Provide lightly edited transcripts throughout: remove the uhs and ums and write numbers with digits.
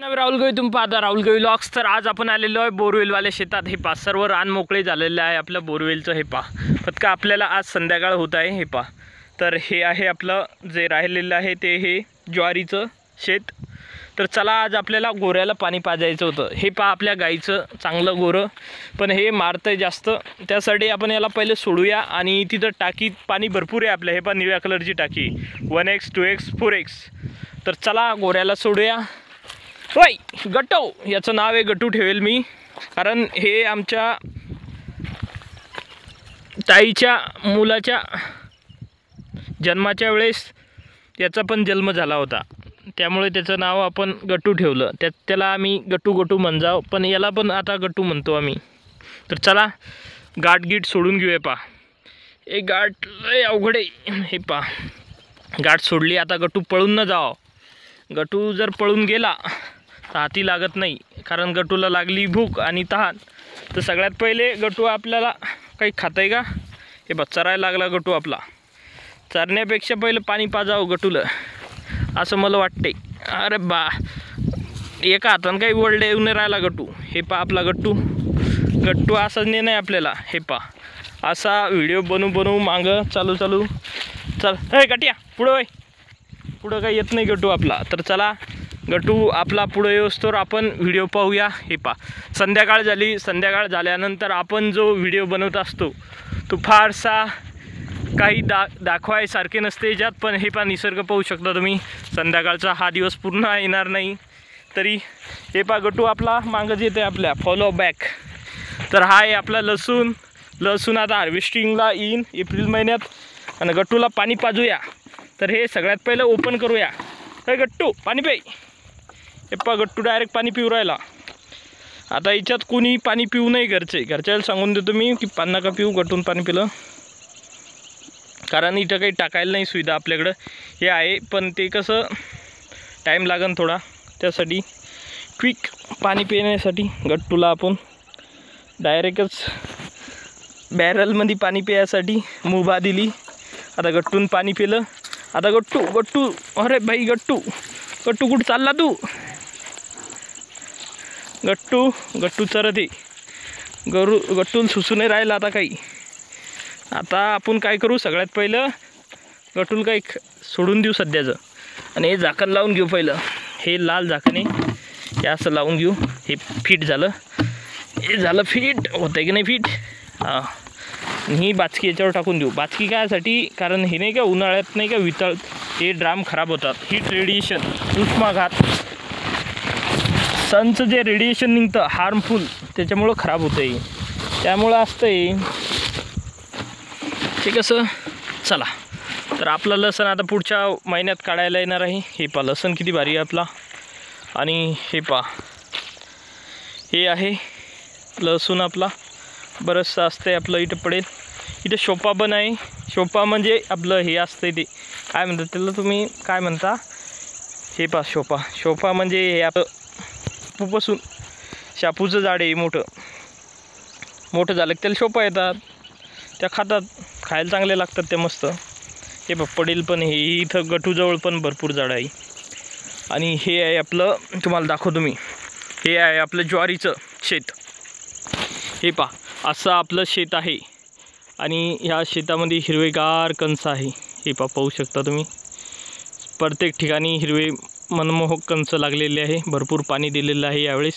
राहुल गवई तुम्ही पाहता राहुल गवई व्लॉग्स। तर आज आपण आलेलो आहे बोरवेलवाल्या शेतात। हे पा सर्व रान मोकळे झालेलं आहे आपलं बोरवेलचं। हे पा फक्त आपल्याला आज संध्याकाळ होत आहे। हे पा तर हे आहे आपलं जे राहिलेलं आहे ते हे ज्वारीचं शेत। तर चला आज आपल्याला गोऱ्याला पाणी पाजायचं होतं। हे पा आपल्या गाईचं चांगलं गोरं पण हे मारतंय जास्त, त्यासाठी आपण याला पहिले सोडूया आणि तिथं टाकीत पाणी भरपूर आहे आपल्या। हे पा निळ्या कलरची टाकी 1x 2x 4x। तर चला गोऱ्याला सोडूया। होय गट्टू, याचं नाव आहे गट्टू ठेवेल मी, कारण हे आमच्या ताईच्या मुलाच्या जन्माच्या वेळेस याचा पण जन्म झाला होता, त्यामुळे त्याचं नाव आपण गट्टू ठेवलं। त्याला आम्ही गट्टू गट्टू म्हणजाव, पण याला पण आता गट्टू म्हणतो आम्ही। तर चला गाठगीट सोडून घेऊया। पा एक गाठ लय अवघड आहे। हे पा गाठ सोडली, आता गट्टू पळून न जाव। गट्टू जर पळून गेला तर हाती लागत नाही, कारण गट्टूला लागली भूक आणि तहान तर सगळ्यात पहिले गट्टू आपल्याला काही खाताय का? हे बघ चरायला लागला गट्टू आपला। चरण्यापेक्षा पहिले पाणी पाजावं गट्टूला असं मला वाटते। अरे बा एका हातानं काही वळले येऊन राहिला गट्टू। हे पा आपला गट्टू गट्टू असाच नाही आपल्याला। हे पा असा व्हिडिओ बनवू मागं चालू चल हे गट्या पुढं होय, पुढं काही येत नाही गट्टू आपला। तर चला गट्टू आपला पुढे येऊस्तोवर आपण व्हिडिओ पाहूया। हे पा संध्याकाळ झाली, संध्याकाळ झाल्यानंतर आपण जो व्हिडिओ बनवत असतो तो फारसा काही दाखवायसारखे नसते याच्यात, पण हे पा निसर्ग पाहू शकता तुम्ही। संध्याकाळचा हा दिवस पूर्ण येणार नाही तरी हे पा गट्टू आपला मागच येते आपल्या फॉलो बॅक। तर हा आहे आपला लसूण आता हार्वेस्टिंगला येईन एप्रिल महिन्यात, आणि गट्टूला पाणी पाजूया। तर हे सगळ्यात पहिलं ओपन करूया। हे गट्टू पाणी पे। हे पा गट्टू डायरेक्ट पाणी पिऊ राहिला। आता याच्यात कोणी पाणी पिऊ नाही, घरच्याला सांगून देतो मी की पाणी नका पिऊ, गट्टून पाणी पिलं, कारण इथं काही टाकायला नाही सुविधा आपल्याकडं। हे आहे पण ते कसं टाईम लागन थोडा, त्यासाठी क्विक पाणी पिण्यासाठी गट्टूला आपण डायरेक्टच बॅरलमध्ये पाणी प्यायसाठी मुभा दिली। आता गट्टून पाणी पिलं। आता गट्टू अरे भाई गट्टू कुठं चालला तू? गट्टू चरत आहे। गट्टूला सुसू नाही राहिला आता काही। आता आपण काय करू, सगळ्यात पहिलं गट्टूला काही सोडून देऊ सध्याचं, आणि हे झाकण लावून घेऊ पहिलं। हे लाल झाकण आहे, हे असं लावून घेऊ। हे फिट झालं, हे झालं फिट होतं की नाही फिट। हां ही बाचकी याच्यावर टाकून देऊ। बाचकी कायसाठी, कारण हे नाही का उन्हाळ्यात नाही का वितळ हे ड्राम खराब होतात। हीट रेडिएशन उष्माघात सनचं जे रेडिएशन निघतं हार्मफुल, त्याच्यामुळं खराब होतं, त्यामुळं असतं ते कसं। चला तर आपलं लसण आता पुढच्या महिन्यात काढायला येणार आहे। हे पा लसण किती भारी आहे आपला। आणि हे पा हे आहे लसूण आपला, बरंचसं असतंय आपलं इथं पडेल। इथं शोपा पण आहे। शोपा म्हणजे आपलं हे असतंय ते काय म्हणतात त्याला, तुम्ही काय म्हणता? हे पा शोपा म्हणजे हे आपलं शापूपासून शापूचं झाड आहे, मोठं झालं की त्याला शोपा येतात, त्या खायला चांगले लागतात ते मस्त। हे बघ पडेल पण हे इथं गट्टूजवळ पण भरपूर झाडं आहे। आणि हे आहे आपलं, तुम्हाला दाखवतो मी, हे आहे आपलं ज्वारीचं शेत। हे पा असं आपलं शेत आहे, आणि ह्या शेतामध्ये हिरवेगार कंस आहे। हे पा पाहू शकता तुम्ही, प्रत्येक ठिकाणी हिरवे मनमोहक कंस लागलेले आहे। भरपूर पाणी दिलेलं आहे यावेळेस।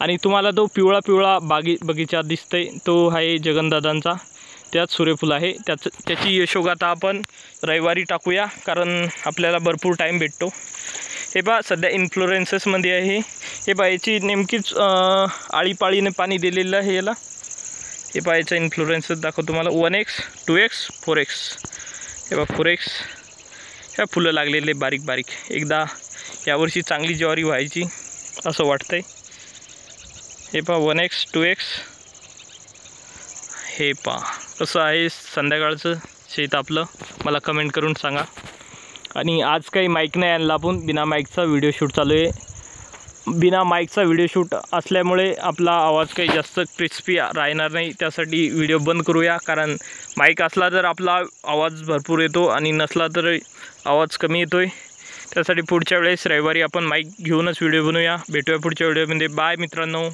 आणि तुम्हाला तो पिवळा बगीचा दिसतंय तो आहे जगनदादांचा, त्यात सूर्यफूल आहे। त्याची यशोगाथा आपण रविवारी टाकूया, कारण आपल्याला भरपूर टाईम भेटतो। हे पा सध्या इन्फ्लोरेन्सेसमध्ये आहे। हे पा याची नेमकीच आळीपाळीने पाणी दिलेलं आहे याला। हे पा याचा इन्फ्लोरेन्सेस दाखवतो तुम्हाला 1x 2x 4x। हे बघ 4x ह्या फुलं लागलेले बारीक एकदा यावर्षी चांगली ज्वारी व्हायची असं वाटतंय। हे पा 1x 2x। हे पा कसं आहे संध्याकाळचं शेत आपलं, मला कमेंट करून सांगा। आणि आज काही माईक नाही आणला आपण, बिना माईकचा व्हिडिओ शूट चालू आहे। बिना माईकचा व्हिडिओ शूट असल्यामुळे आपला आवाज काही जास्त क्रिस्पी राहणार नाही, त्यासाठी व्हिडिओ बंद करूया। कारण माईक असला तर आपला आवाज भरपूर येतो, आणि नसला तर आवाज कमी येतोय, त्यासाठी पुढच्या वेळेस रविवारी आपण माईक घेऊनच व्हिडिओ बनवूया. भेटूया पुढच्या व्हिडिओमध्ये. बाय मित्रांनो.